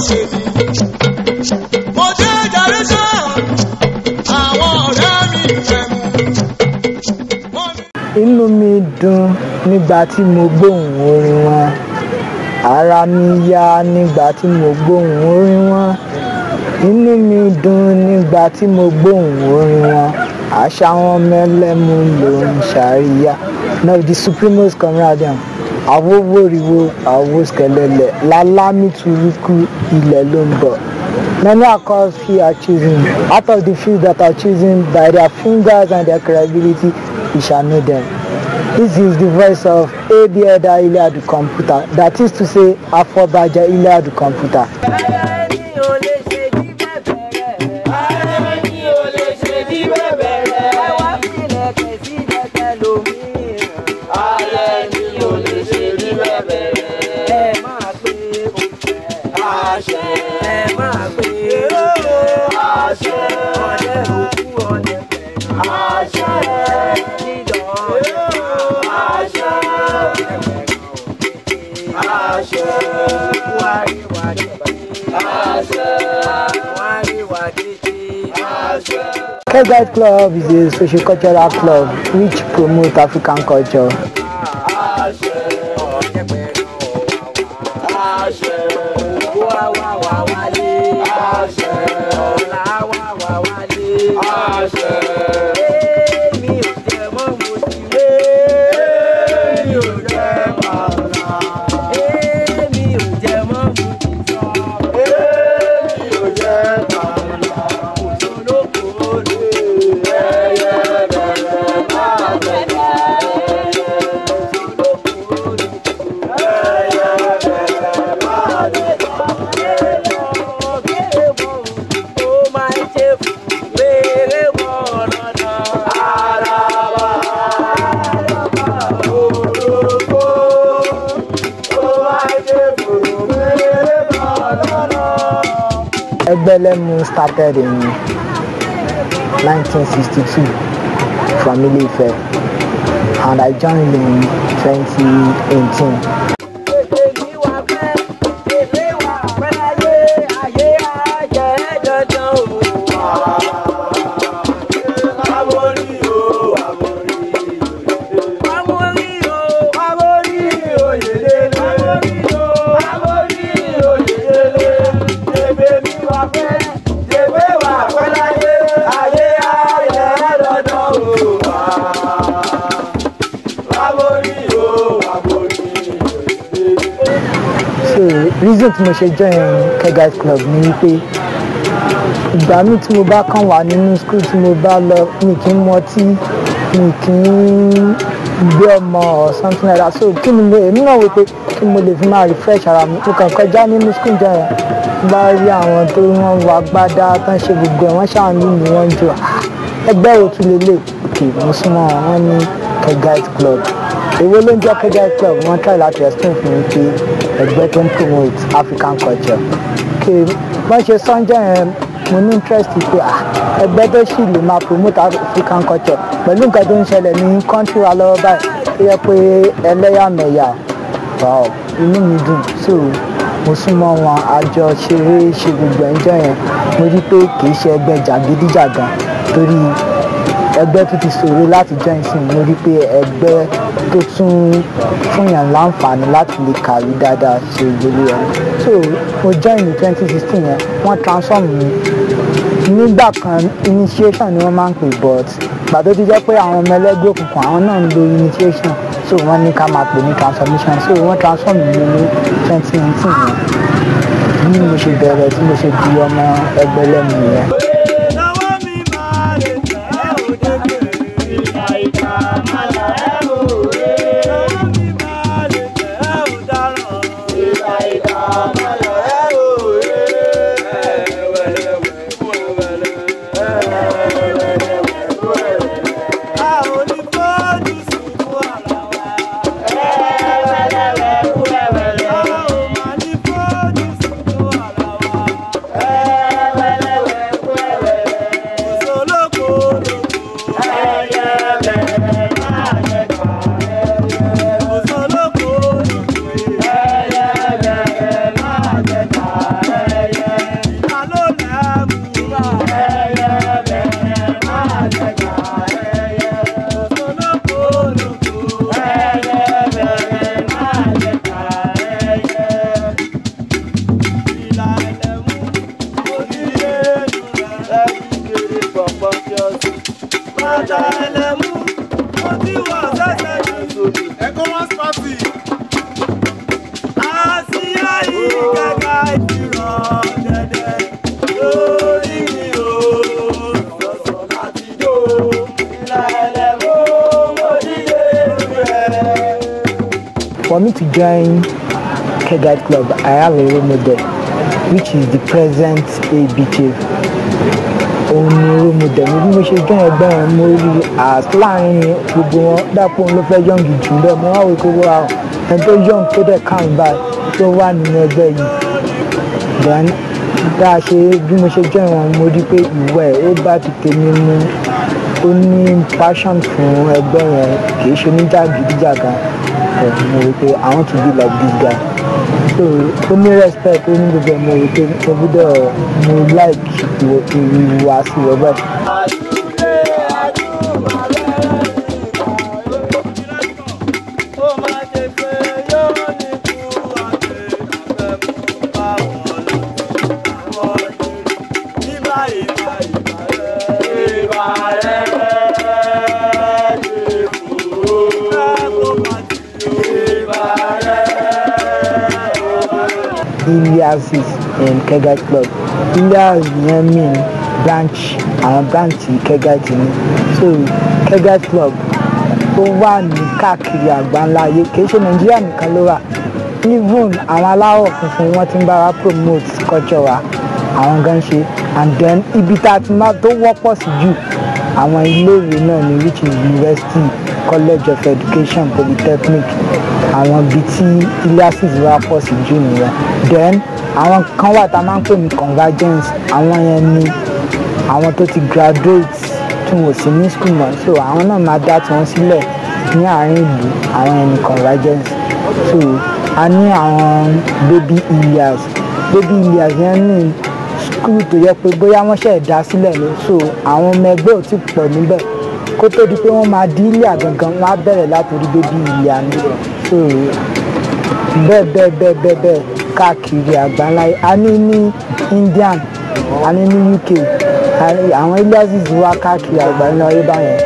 ṣe ni. Mo dé Jerusalem, àwọn ọ̀rẹ́ mi fẹ́ mu. Inú mi dùn nígbà tí mo gbóhùn orin wọn. Ara mi yá nígbà tí mo gbóhùn orin wọn. Inú mi dùn nígbà tí mo gbóhùn orin wọn. Àṣà wọn mẹ́lẹ́mú ló ń ṣàríyá. Now the Supremos Comradian. Àwòwòrìwò àwòskẹlẹlẹ lálámì turuku ilẹ̀ ló ń bọ̀. Many actors here are choosing. Out of the few that are choosing by their fingers and their credibility, we shall know them. This is the voice of Abieda Iliadu Computer. That is to say, Afobaja Iliadu Computer. Kegite Club is a socio-cultural club which promotes African culture. Egbelemu started in 1962 from Ile-Ife, and I joined in 2018. Reason tí mo ṣe join Kegite Club ni wípé ìgbà míì tí mo bá kàn wà nínú school tí mo bá lọ mi kì í mọtí mi kì í gbé ọmọ or something like that, so kí ni èmi náà wò pé kí mo lè fi máa refresh ara mi. Mo kàn kọjá nínú school jọ yẹn bá rí àwọn tó wọ́n wọ agbádá tán ṣe gbogbo ẹ̀ wọ́n ṣàánú mi wọ́n jọ ẹgbẹ́ òtún lélẹ̀ òkè mo súnmọ́ wọn ní Kegite Club. Èwo ló ń jẹ́ Kegite Club? Wọ́n try láti explain fún mi pé ẹgbẹ́ tó ń promote African culture. Wọ́n ṣe sọ́njẹ́ yẹn mo ní interest pé ẹgbẹ́ tó sì lè máa promote African culture pẹ̀lú nǹkan tó ń ṣẹlẹ̀ ní country wa lọ́wọ́ báyìí tó yẹ pé ẹlẹ́yàmẹ̀yà inú mi dùn. So mo súnmọ́ wọn àjọ ṣeré ṣe gbogbo ẹ̀ńjọ́ yẹn mo rí pé kì í ṣe ẹgbẹ́ jàgídíjàgan torí ẹgbẹ́ tó ti ṣòro láti join sí mo rí pé ẹgbẹ́ tó tún fúnyàn láǹfààní láti lè kàwé dáadáa ṣe ìgbélé ẹ̀. So mo join ní 2016 yẹn wọ́n transform mi nígbà kan initiation ni wọ́n máa ń pè but gbà tó ti jẹ́ pé àwọn ọmọ ẹlẹ́gbẹ́ òkùnkùn àwọn náà ń lo initiation so wọ́n ní ká máa pè ní transformation so wọ́n transform mi ní 2019 yẹn bí mo ṣe bẹ̀rẹ̀ tí mo ṣe di ọmọ ẹgbẹ́ lẹ́nu yẹn. ECOWAS party. For me to join Kegite Club, I have a role model, which is the present AB chief. Only role model. Maybe we should join ẹgbẹ́ wọn mo rí láàrin gbogbo wọn dápò ló fẹ́ yọ̀ǹgì jù lọ mo wá wò pé wá ẹni tó yọ̀ǹg tó dẹ̀ kàn báyìí tó wà nínú ẹgbẹ́ yìí. Then bá a ṣe bí mo ṣe join wọn mo rí pé ìwà ẹ̀ ó bá ti tèmi mu ó ní passion fún ẹgbẹ́ yẹn kì í ṣe oníjàgídíjàgan. Mo rí pé I want to be like this guy. So ó ní respect ó ní gbogbo mo rí pé mo gbọ́dọ̀ mo like ìwà sí ọgbẹ́. Ilias is in Kegite Club. Ilias mean branch, our branch Kegite ni. So Kegite Club ó wà ní káàkiri àgbáńláyé kì í ṣe Nàìjíríà nìkan ló wà. Even àwọn aláwọ̀ funfun wọ́n ti ń bá wa promote culture wa àwọn gan ṣe and then ibi tá a ti máa tó wọ́pọ̀ sí jù àwọn iléèwé náà ni which is University, College of Education, Polytechnic. Àwọn ibi tí Iliasis wá pọ̀ sí jù nìyẹn. Then àwọn kan wà tá a máa ń pè ní convergence àwọn yẹn ni àwọn tó ti graduate tí wọ́n sì ní school mọ́ so àwọn náà máa dá tiwọn sílẹ̀ ní àárín ìlú àwọn yẹn ni convergence. So a ní àwọn baby Ilias yẹn ní school tó yẹ pé bóyá wọ́n ṣẹ̀ dá sílẹ̀ ni so àwọn ọmọ ẹgbẹ́ ò tí pọ̀ níbẹ̀ kó tó di pé wọ́n máa di Ilia gangan wọ́n á bẹ̀rẹ̀ látòrí baby Ilia ni so bẹ́ẹ̀ káàkiri àgbáńláyé a ní Indian a ní UK àwọn Iliasis wá káàkiri àgbáńláyé báyẹn.